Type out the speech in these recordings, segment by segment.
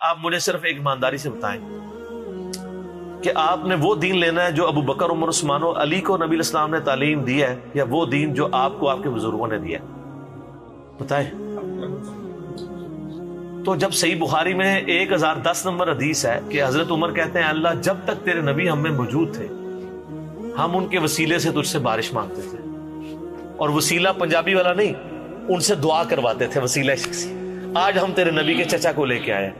آپ مجھے صرف ایک ایمانداری سے بتائیں کہ آپ نے وہ دین لینا ہے جو ابو بکر عمر عثمان و علی کو نبی الاسلام نے تعلیم دی ہے، یا وہ دین جو آپ کو آپ کے بزرگوں نے دیا ہے؟ بتائیں۔ تو جب صحیح بخاری میں 1010 نمبر حدیث ہے کہ حضرت عمر کہتے ہیں اللہ جب تک تیرے نبی ہم میں موجود تھے ہم ان کے وسیلے سے تجھ سے بارش مانگتے تھے، اور وسیلہ پنجابی والا نہیں، ان سے دعا کرواتے تھے، وسیلہ شخصی۔ آج ہم تیرے نبی کے چچا کو لے کے آئے۔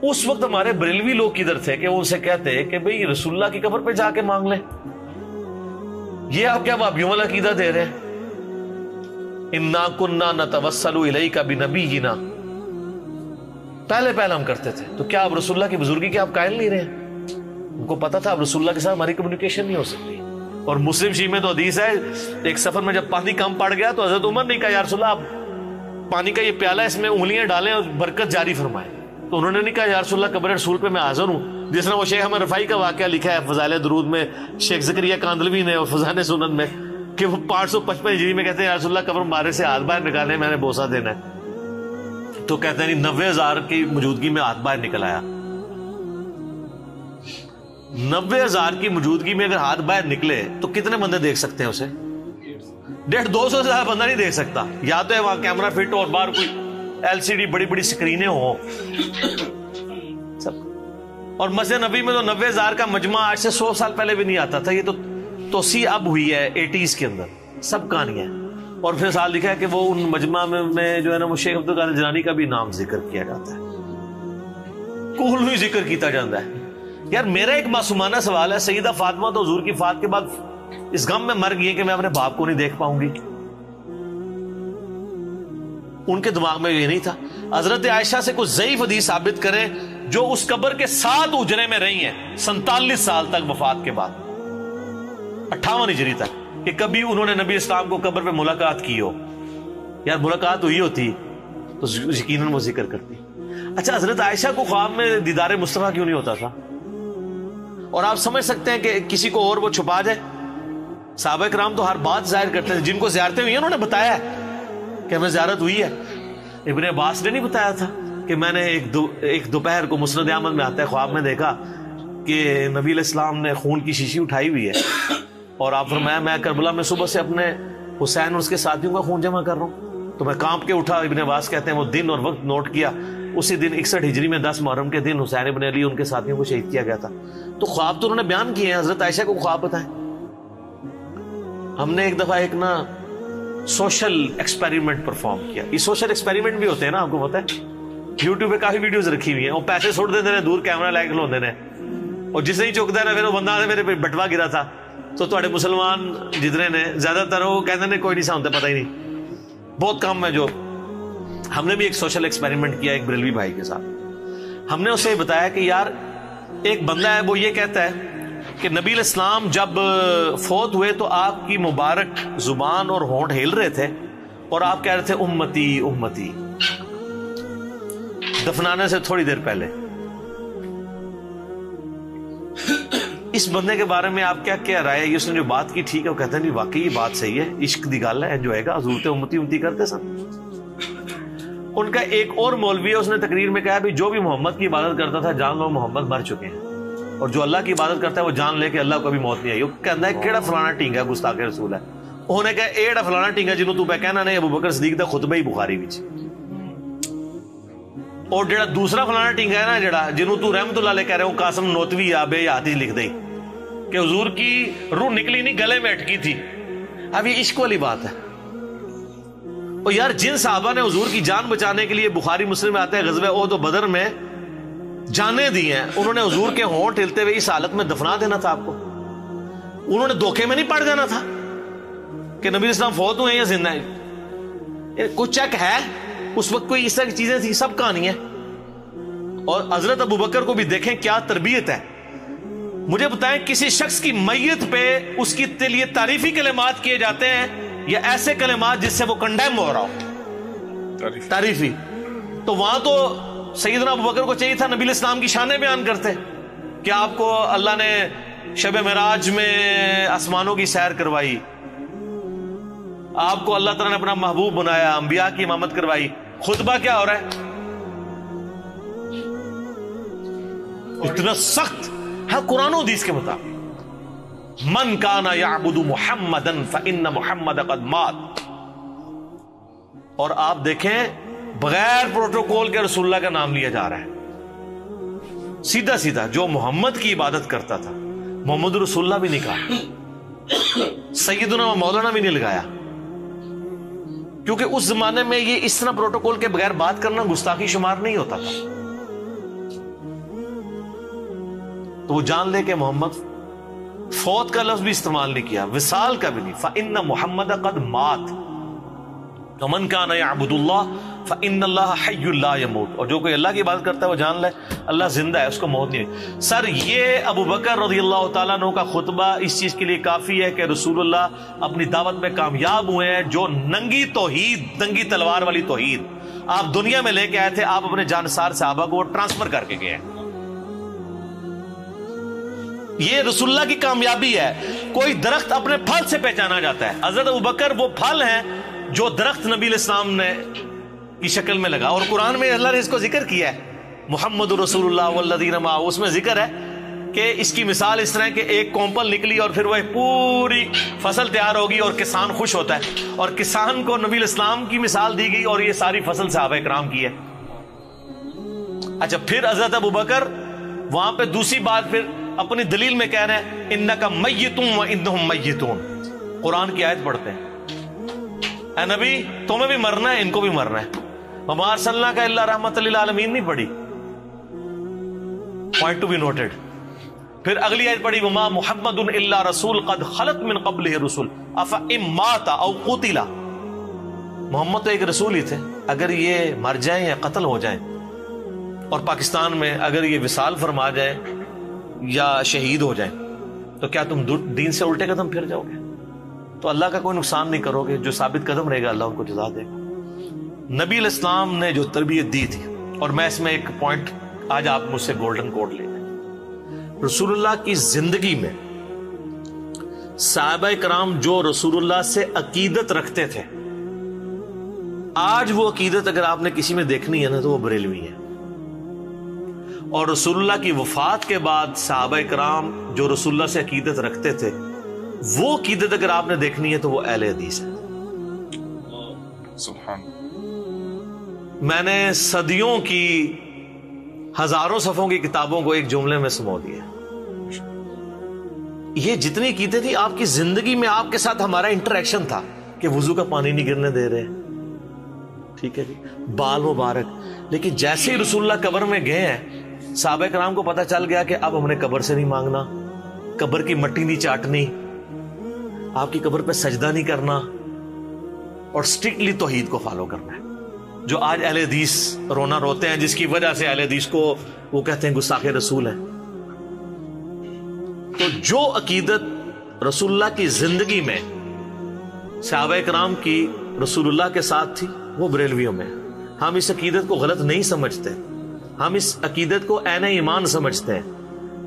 اس وقت ہمارے بریلوی لوگ کدھر تھے کہ وہ ان سے کہتے کہ بھئی رسول اللہ کی قبر پہ جا کے مانگ لیں؟ یہ آپ کیا وہابیوں والا عقیدہ دے رہے ہیں؟ انا کننا نتوسل الیک بنبینا، پہلے ہم کرتے تھے، تو کیا آپ رسول اللہ کی بزرگی کے آپ قائل نہیں رہے؟ ان کو پتا تھا اب رسول اللہ کے ساتھ ہماری کمیونیکیشن نہیں ہو سکتی۔ اور مسلم شیعہ میں تو حدیث ہے ایک سفر میں جب پانی کم پڑ گیا تو حضرت عمر نے کہا یا رسول اللہ آپ پانی کا یہ پیالہ اس میں انگلیاں ڈالیں اور برکت جاری فرمائیں، تو انہوں نے نہیں کہا یا رسول اللہ قبر رسول پہ میں حاضر ہوں، جس نے وہ شیخ احمد رفاعی کا واقعہ لکھا ہے فضائل درود میں، شیخ زکریا کاندلوی نے اور فضائل سنن میں، کہ وہ 555 ہجری میں کہتے ہیں یا رسول اللہ قبر مارے سے ہاتھ باہر نکالے، میں نے بوسہ دینا ہے، تو کہتے ہیں 90,000 کی موجودگی میں ہاتھ باہر نکل آیا۔ 90,000 کی موجودگی میں اگر ہاتھ باہر نکلے تو کتنے بندے دیکھ سکتے ہیں اسے؟ 150-200 سے زیادہ بندہ نہیں دیکھ سکتا، یا تو ہے وہاں کیمرہ فٹ ہو اور باہر کوئی LCD بڑی بڑی سکرینیں ہوں سب۔ اور مسجد نبی میں تو 90,000 کا مجمع آج سے 100 سال پہلے بھی نہیں آتا تھا، یہ تو توسیع اب ہوئی ہے 80s کے اندر، سب کہانیاں ہیں۔ اور پھر ساتھ لکھا ہے کہ وہ ان مجمع میں جو ہے نا وہ شیخ عبدالقادر جیلانی کا بھی نام ذکر کیا جاتا ہے، کول ہی ذکر کیتا جاتا ہے۔ یار میرا ایک معصومانہ سوال ہے، سیدہ فاطمہ تو حضور کی وفات کے بعد اس غم میں مر گئی کہ میں اپنے باپ کو نہیں دیکھ پاؤں گی، ان کے دماغ میں یہ نہیں تھا؟ حضرت عائشہ سے کچھ ضعیف حدیث ثابت کریں جو اس قبر کے 7 اجرے میں رہی ہیں 47 سال تک وفات کے بعد، 58 ہجری تک، کہ کبھی انہوں نے نبی اسلام کو قبر پہ ملاقات کی ہو۔ یار ملاقات ہوئی ہوتی تو یقیناً وہ ذکر کرتی۔ اچھا حضرت عائشہ کو خواب میں دیدار مصطفیٰ کیوں نہیں ہوتا تھا؟ اور آپ سمجھ سکتے ہیں کہ کسی کو اور وہ چھپا جائے؟ صحابہ کرام تو ہر بات ظاہر کرتے ہیں، جن کو زیارتیں ہوئی ہیں انہوں نے بتایا ہے کہ ہمیں زیارت ہوئی ہے۔ ابن عباس نے نہیں بتایا تھا کہ میں نے ایک دوپہر کو مسند احمد میں آتا ہے خواب میں دیکھا کہ نبی علیہ السلام نے خون کی شیشی اٹھائی ہوئی ہے اور آپ فرمایا میں کربلا میں صبح سے اپنے حسین اور اس کے ساتھیوں کا خون جمع کر رہا ہوں، تو میں کانپ کے اٹھا۔ ابن عباس کہتے ہیں وہ دن اور وقت نوٹ کیا، اسی دن 61 ہجری میں 10 محرم کے دن حسین ابن علی ان کے ساتھیوں کو شہید کیا گیا تھا۔ تو خواب تو انہوں نے بیان کیے ہیں، حضرت عائشہ کو خواب بتائیں۔ ہم نے ایک دفعہ ایک نا سوشل ایکسپیریمنٹ پرفارم کیا، یہ سوشل ایکسپیریمنٹ بھی ہوتے ہیں نا، آپ کو پتا ہے یوٹیوب پہ کافی ویڈیوز رکھی ہوئی ہیں، وہ پیسے سوٹ دیتے ہیں دور کیمرہ لے کے کھلوتے ہیں، اور جس نہیں چکتا ہے نا پھر وہ بندہ میرے پہ بٹوا گرا تھا، تو تھوڑے مسلمان جتنے نے زیادہ تر وہ کہتے ہیں کوئی نہیں سامتا، پتہ ہی نہیں، بہت کم ہے جو۔ ہم نے بھی ایک سوشل ایکسپیریمنٹ کیا ایک بریلوی بھائی کے ساتھ، ہم نے اسے بتایا کہ یار ایک بندہ ہے وہ یہ کہتا ہے کہ نبی علیہ السلام جب فوت ہوئے تو آپ کی مبارک زبان اور ہونٹ ہل رہے تھے اور آپ کہہ رہے تھے امتی امتی، دفنانے سے تھوڑی دیر پہلے۔ اس بندے کے بارے میں آپ کیا رائے ہے؟ اس نے جو بات کی ٹھیک ہے؟ وہ کہتے ہیں نہیں واقعی یہ بات صحیح ہے، عشق دی گل ہے، جو ہے گا حضور تے امتی امتی کرتے سن۔ ان کا ایک اور مولوی ہے، اس نے تقریر میں کہا بھی جو بھی محمد کی عبادت کرتا تھا جان لو محمد مر چکے ہیں، اور جو اللہ کی عبادت کرتا ہے وہ جان لے کہ اللہ کو ابھی موت نہیں آئی۔ وہ کہتا ہے کیڑا فلانا ٹینگا گستاخ رسول ہے، انہوں نے کہا ایڑا فلانا ٹینگا جنہوں تو پہ کہنا نہیں ابو بکر صدیق دا خطبہ ہی بخاری وچ، اور جڑا دوسرا فلانا ٹینگا ہے نا جڑا جنہوں تو رحمت اللہ علیہ کہہ رہے ہو قاسم نوتوی یا بے ہاتھ لکھ دئی کہ حضور کی روح نکلی نہیں گلے میں اٹکی تھی۔ اب یہ عشق والی بات ہے۔ اور یار جن صحابہ نے حضور کی جان بچانے کے لیے بخاری مسلم میں آتے ہیں غزوہ احد و بدر میں جانے دی ہیں، انہوں نے حضور کے ہونٹ ہلتے ہوئے اس حالت میں دفنا دینا تھا آپ کو؟ انہوں نے دھوکے میں نہیں پڑ جانا تھا کہ نبی اسلام فوت ہوئے ہیں یا زندہ ہیں؟ کچھ چیک ہے اس وقت، کوئی اس طرح کی چیزیں تھی، سب کہانی ہے۔ اور حضرت ابو بکر کو بھی دیکھیں کیا تربیت ہے۔ مجھے بتائیں کسی شخص کی میت پہ اس کی لیے تعریفی کلمات کیے جاتے ہیں یا ایسے کلمات جس سے وہ کنڈیم ہو رہا ہو؟ تعریفی۔ تو وہاں تو سیدنا ابو بکر کو چاہیے تھا نبی الاسلام کی شانیں بیان کرتے کہ آپ کو اللہ نے شب معراج میں آسمانوں کی سیر کروائی، آپ کو اللہ تعالیٰ نے اپنا محبوب بنایا، انبیاء کی امامت کروائی۔ خطبہ کیا ہو رہا ہے؟ اتنا سخت ہے قرآن و حدیث کے مطابق. من کانا یعبد محمدا فإن محمد قد مات. اور آپ دیکھیں بغیر پروٹوکول کے رسول اللہ کا نام لیا جا رہا ہے. سیدھا سیدھا جو محمد کی عبادت کرتا تھا محمد رسول اللہ بھی نہیں کہا, سیدنا و مولانا بھی نہیں لگایا, کیونکہ اس زمانے میں یہ اس طرح پروٹوکول کے بغیر بات کرنا گستاخی شمار نہیں ہوتا تھا. تو وہ جان لے کہ محمد, فوت کا لفظ بھی استعمال نہیں کیا, وصال کا بھی نہیں. فَإِنَّ مُحَمَّدَ قَدْ مَاتَ وَمَنْ كَانَ يَعْبُدُ اللَّهَ فَإِنَّ اللَّهَ حَيٌّ لَا يَمُوتُ. اور جو کوئی اللہ کی عبادت کرتا ہے وہ جان لے اللہ زندہ ہے, اس کو موت نہیں ہے. سر یہ ابو بکر رضی اللہ تعالیٰ عنہ کا خطبہ اس چیز کے لیے کافی ہے کہ رسول اللہ اپنی دعوت میں کامیاب ہوئے ہیں. جو ننگی توحید, ننگی تلوار والی توحید آپ دنیا میں لے کے آئے تھے, آپ اپنے جانسار صحابہ کو ٹرانسفر کر کے گئے ہیں. یہ رسول اللہ کی کامیابی ہے. کوئی درخت اپنے پھل سے پہچانا جاتا ہے. حضرت ابوبکر وہ پھل ہیں جو درخت نبی علیہ السلام نے کی شکل میں لگا. اور قرآن میں اللہ نے اس کو ذکر کیا ہے, محمد رسول اللہ والذین معہ. اس میں ذکر ہے کہ اس کی مثال اس طرح کہ ایک کومپل نکلی اور پھر وہ پوری فصل تیار ہوگی اور کسان خوش ہوتا ہے, اور کسان کو نبی علیہ السلام کی مثال دی گئی اور یہ ساری فصل صحابہ کرام کی ہے. اچھا, پھر حضرت ابوبکر وہاں پہ دوسری بات پھر اپنی دلیل میں کہہ رہے ہیں انکا میتون و انہم میتون. قرآن کی آیت پڑھتے ہیں, اے نبی تمہیں بھی مرنا ہے, ان کو بھی مرنا ہے. وما ارسلناک الا رحمۃ للعالمین نہیں پڑھی, پوائنٹ ٹو بی نوٹڈ. پھر اگلی آیت پڑھی وما محمد الا رسول قد خلت من قبلہ الرسل افإن مات او قتل. محمد تو ایک رسول ہی تھے, اگر یہ مر جائیں یا قتل ہو جائیں, اور پاکستان میں اگر یہ وصال فرما جائیں یا شہید ہو جائیں, تو کیا تم دین سے الٹے قدم پھر جاؤ گے؟ تو اللہ کا کوئی نقصان نہیں کرو گے. جو ثابت قدم رہے گا اللہ ان کو جزا دے گا. نبی علیہ السلام نے جو تربیت دی تھی, اور میں اس میں ایک پوائنٹ آج آپ مجھ سے گولڈن کوڈ لے لیں. رسول اللہ کی زندگی میں صحابہ کرام جو رسول اللہ سے عقیدت رکھتے تھے, آج وہ عقیدت اگر آپ نے کسی میں دیکھنی ہے نا تو وہ بریلوی ہے. اور رسول اللہ کی وفات کے بعد صحابہ کرام جو رسول اللہ سے عقیدت رکھتے تھے, وہ عقیدت اگر آپ نے دیکھنی ہے تو وہ اہل حدیث ہے. سبحان. میں نے صدیوں کی ہزاروں صفحوں کی کتابوں کو ایک جملے میں سمو دیا. یہ جتنی عقیدت تھی آپ کی زندگی میں, آپ کے ساتھ ہمارا انٹریکشن تھا کہ وضو کا پانی نہیں گرنے دے رہے, ٹھیک ہے جی, بال مبارک. لیکن جیسے ہی رسول اللہ قبر میں گئے ہیں, صحابہ کرام کو پتہ چل گیا کہ اب ہم نے قبر سے نہیں مانگنا, قبر کی مٹی نہیں چاٹنی, آپ کی قبر پہ سجدہ نہیں کرنا, اور سٹرکٹلی توحید کو فالو کرنا ہے. جو آج اہل حدیث رونا روتے ہیں, جس کی وجہ سے اہل حدیث کو وہ کہتے ہیں گستاخ رسول ہیں. تو جو عقیدت رسول اللہ کی زندگی میں صحابہ کرام کی رسول اللہ کے ساتھ تھی, وہ بریلویوں میں. ہم اس عقیدت کو غلط نہیں سمجھتے, ہم اس عقیدت کو عین ایمان سمجھتے ہیں,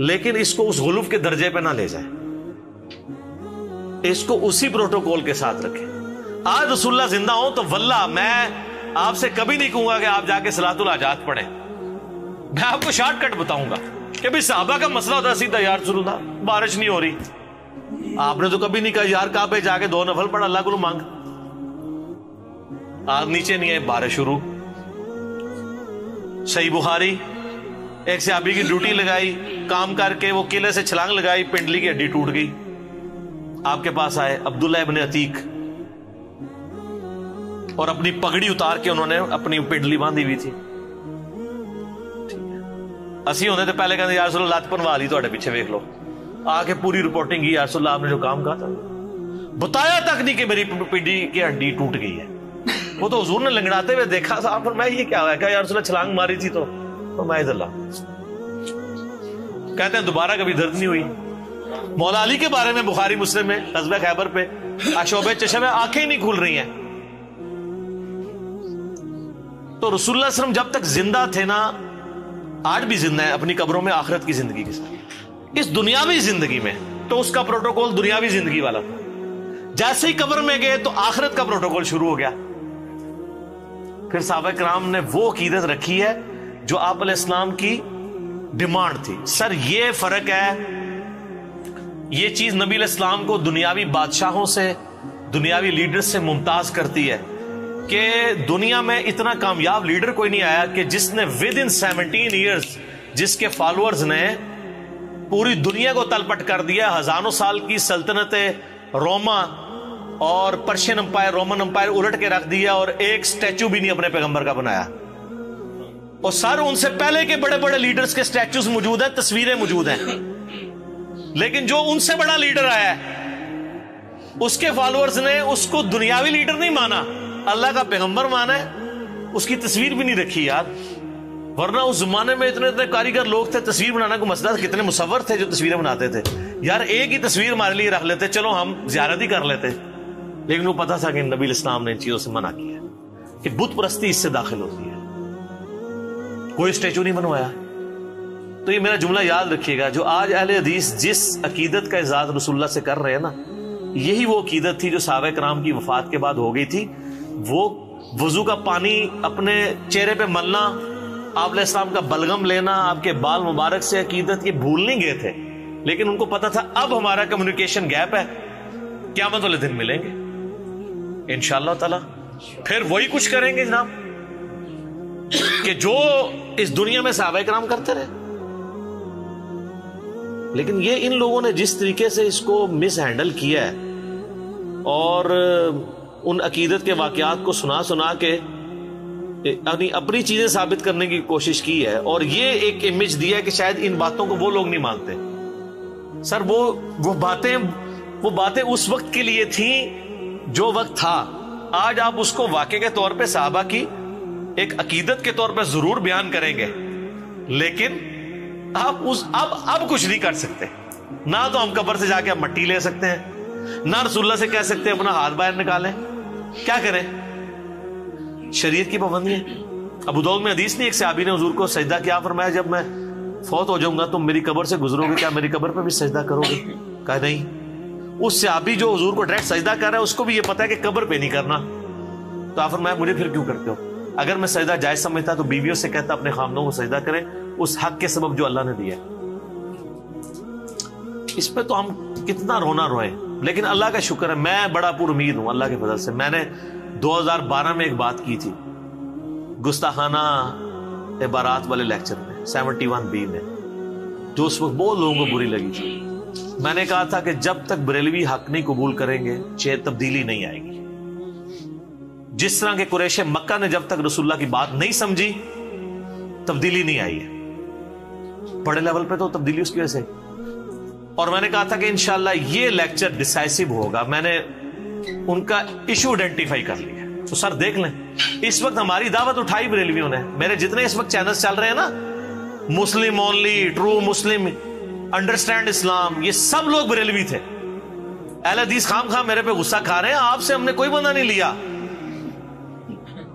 لیکن اس کو اس غلوف کے درجے پہ نہ لے جائیں, اس کو اسی پروٹوکول کے ساتھ رکھیں. آج رسول اللہ زندہ ہوں تو واللہ میں آپ سے کبھی نہیں کہوں گا کہ آپ جا کے صلاۃ الحاجات پڑھیں. میں آپ کو شارٹ کٹ بتاؤں گا کہ بھی صحابہ کا مسئلہ ہوتا سیدھا, یا رسول اللہ بارش نہیں ہو رہی, آپ نے تو کبھی نہیں کہا یار کعبے جا کے 2 نفل پڑھ اللہ کو مانگ. آپ نیچے نہیں ہے, بارش شروع. صحیح بخاری, ایک صحابی کی ڈیوٹی لگائی, کام کر کے وہ قلعے سے چھلانگ لگائی, پنڈلی کی ہڈی ٹوٹ گئی. آپ کے پاس آئے عبداللہ ابن عتیق, اور اپنی پگڑی اتار کے انہوں نے اپنی پنڈلی باندھی ہوئی تھی. اسی ہونے تھے پہلے کہتے یا رسول اللہ لات پنوا لی تھوڑے پیچھے دیکھ لو, آ کے پوری رپورٹنگ کی, یا رسول اللہ آپ نے جو کام کہا تھا بتایا تک نہیں کہ میری پنڈلی کی ہڈی ٹوٹ گئی ہے. وہ تو حضور نے لنگڑاتے ہوئے دیکھا تھا, پر میں یہ کیا ہوا کہ یا رسول اللہ چھلانگ ماری تھی تو میں اللہ کہتے ہیں دوبارہ کبھی درد نہیں ہوئی. مولا علی کے بارے میں بخاری مسلم میں غزوہ خیبر پہ شعبہ چشم میں آنکھیں ہی نہیں کھل رہی ہیں. تو رسول اللہ صلی اللہ علیہ وسلم جب تک زندہ تھے نا, آج بھی زندہ ہے اپنی قبروں میں آخرت کی زندگی کے ساتھ. اس دنیاوی زندگی میں تو اس کا پروٹوکول دنیاوی زندگی والا تھا, جیسے ہی قبر میں گئے تو آخرت کا پروٹوکول شروع ہو گیا. پھر صحابہ کرام نے وہ عقیدت رکھی ہے جو آپ علیہ السلام کی ڈیمانڈ تھی. سر یہ فرق ہے, یہ چیز نبی علیہ السلام کو دنیاوی بادشاہوں سے, دنیاوی لیڈر سے ممتاز کرتی ہے کہ دنیا میں اتنا کامیاب لیڈر کوئی نہیں آیا کہ جس نے ود ان 17 ایئرز جس کے فالوورز نے پوری دنیا کو تلپٹ کر دیا, ہزاروں سال کی سلطنت روما اور پرشین امپائر, رومن امپائر الٹ کے رکھ دیا, اور ایک سٹیچو بھی نہیں اپنے پیغمبر کا بنایا. اور سر ان سے پہلے کے بڑے بڑے لیڈرز کے سٹیچوز موجود ہیں, تصویریں موجود ہیں, لیکن جو ان سے بڑا لیڈر آیا ہے اس کے فالوورز نے اس کو دنیاوی لیڈر نہیں مانا, اللہ کا پیغمبر مانا ہے, اس کی تصویر بھی نہیں رکھی یار. ورنہ اس زمانے میں اتنے اتنے کاریگر لوگ تھے, تصویر بنانا کو مسئلہ, کتنے مصور تھے جو تصویریں بناتے تھے. یار ایک ہی تصویر ہمارے لیے رکھ لیتے, چلو ہم زیارت ہی کر لیتے. لیکن وہ پتا تھا کہ نبی اسلام نے ان چیزوں سے منع کیا کہ بت پرستی اس سے داخل ہوتی ہے. کوئی اسٹیچو نہیں بنوایا. تو یہ میرا جملہ یاد رکھیے گا, جو آج اہل حدیث جس عقیدت کا اعزاز رسول اللہ سے کر رہے ہیں نا, یہی وہ عقیدت تھی جو صحابہ کرام کی وفات کے بعد ہو گئی تھی. وہ وضو کا پانی اپنے چہرے پہ ملنا, آپ علیہ السلام کا بلغم لینا, آپ کے بال مبارک سے عقیدت یہ بھول نہیں گئے تھے, لیکن ان کو پتا تھا اب ہمارا کمیونیکیشن گیپ ہے, قیامت والے دن ملیں گے انشاءاللہ تعالی, پھر وہی کچھ کریں گے جناب کہ جو اس دنیا میں صحابہ کرام کرتے رہے. لیکن یہ ان لوگوں نے جس طریقے سے اس کو مس ہینڈل کیا ہے اور ان عقیدت کے واقعات کو سنا سنا کے اپنی چیزیں ثابت کرنے کی کوشش کی ہے, اور یہ ایک امیج دیا ہے کہ شاید ان باتوں کو وہ لوگ نہیں مانتے. سر وہ باتیں اس وقت کے لیے تھیں جو وقت تھا. آج آپ اس کو واقع کے طور پہ صحابہ کی ایک عقیدت کے طور پہ ضرور بیان کریں گے, لیکن آپ اب کچھ نہیں کر سکتے. نہ تو ہم قبر سے جا کے مٹی لے سکتے ہیں, نہ رسول اللہ سے کہہ سکتے ہیں اپنا ہاتھ باہر نکالیں. کیا کریں؟ شریعت کی پابندی ہے. ابو داؤد میں حدیث نہیں, ایک صحابی نے حضور کو سجدہ کیا, فرمایا جب میں فوت ہو جاؤں گا تم میری قبر سے گزرو گے, کیا میری قبر پہ بھی سجدہ کرو گے؟ کہا نہیں. اس صحابی جو حضور کو ڈائریکٹ سجدہ کر رہا ہے اس کو بھی یہ پتا ہے کہ قبر پہ نہیں کرنا, تو آپ فرمایا مجھے پھر کیوں کرتے ہو؟ اگر میں سجدہ جائز سمجھتا تو بیویوں سے کہتا اپنے خامدوں کو سجدہ کریں اس حق کے سبب جو اللہ نے دیا. اس پہ تو ہم کتنا رونا روئیں, لیکن اللہ کا شکر ہے میں بڑا پر امید ہوں اللہ کے فضل سے. میں نے 2012 میں ایک بات کی تھی گستاخانہ عبارات والے لیکچر میں 71B میں, جو اس وقت بہت لوگوں کو بری لگی تھی. میں نے کہا تھا کہ جب تک بریلوی حق نہیں قبول کریں گے تبدیلی نہیں آئے گی. جس طرح کے قریش مکہ نے جب تک رسول اللہ کی بات نہیں سمجھی تبدیلی نہیں آئی ہے. بڑے لیول پہ تو تبدیلی اس کی وجہ سے. اور میں نے کہا تھا کہ انشاءاللہ یہ لیکچر ڈیسائسو ہوگا. میں نے ان کا ایشو آئیڈینٹیفائی کر لیا. تو سر دیکھ لیں اس وقت ہماری دعوت اٹھائی بریلویوں نے. میرے جتنے اس وقت چینلز چل رہے ہیں نا, Muslim only, true Muslim, understand Islam, یہ سب لوگ بریلوی تھے. اہل حدیث خام میرے پہ غصہ کھا رہے ہیں. آپ سے ہم نے کوئی بندہ نہیں لیا,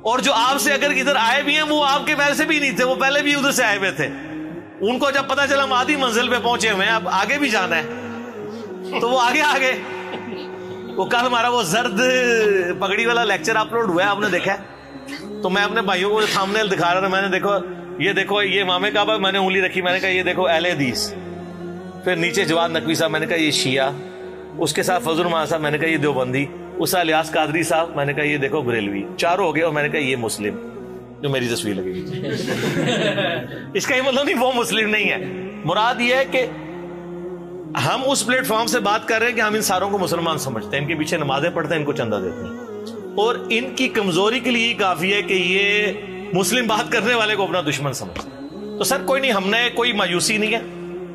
اور جو آپ سے اگر ادھر آئے بھی ہیں وہ آپ کے پہلے سے بھی نہیں تھے, وہ پہلے بھی ادھر سے آئے ہوئے تھے. ان کو جب پتا چلا ہم آدھی منزل پہ پہنچے ہوئے ہیں, اب آگے بھی جانا ہے, تو وہ آگے. وہ کل ہمارا وہ زرد پگڑی والا لیکچر اپلوڈ ہوا ہے, آپ نے دیکھا ہے؟ تو میں اپنے بھائیوں کو تھامنیل دکھا رہا تھا. میں نے دیکھو یہ امام کعبہ, میں نے انگلی رکھی, میں نے کہا یہ دیکھو اہل حدیث. پھر نیچے جواد نقوی صاحب, میں نے کہا یہ شیعہ. اس کے ساتھ فضل الرحمان صاحب, میں نے کہا یہ دیوبندی. اس الیاس قادری صاحب, میں نے کہا یہ دیکھو بریلوی. چاروں ہو گئے, اور میں نے کہا یہ مسلم جو میری تصویر لگے گی. اس کا یہ مطلب نہیں وہ مسلم نہیں ہے. مراد یہ ہے کہ ہم اس پلیٹ فارم سے بات کر رہے ہیں کہ ہم ان ساروں کو مسلمان سمجھتے ہیں, ان کے پیچھے نمازیں پڑھتے ہیں, ان کو چندہ دیتے ہیں, اور ان کی کمزوری کے لیے کافی ہے کہ یہ مسلم بات کرنے والے کو اپنا دشمن سمجھتے ہیں. تو سر کوئی نہیں, ہم نے کوئی مایوسی نہیں ہے,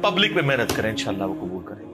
پبلک پہ محنت کریں, انشاءاللہ وہ قبول کریں.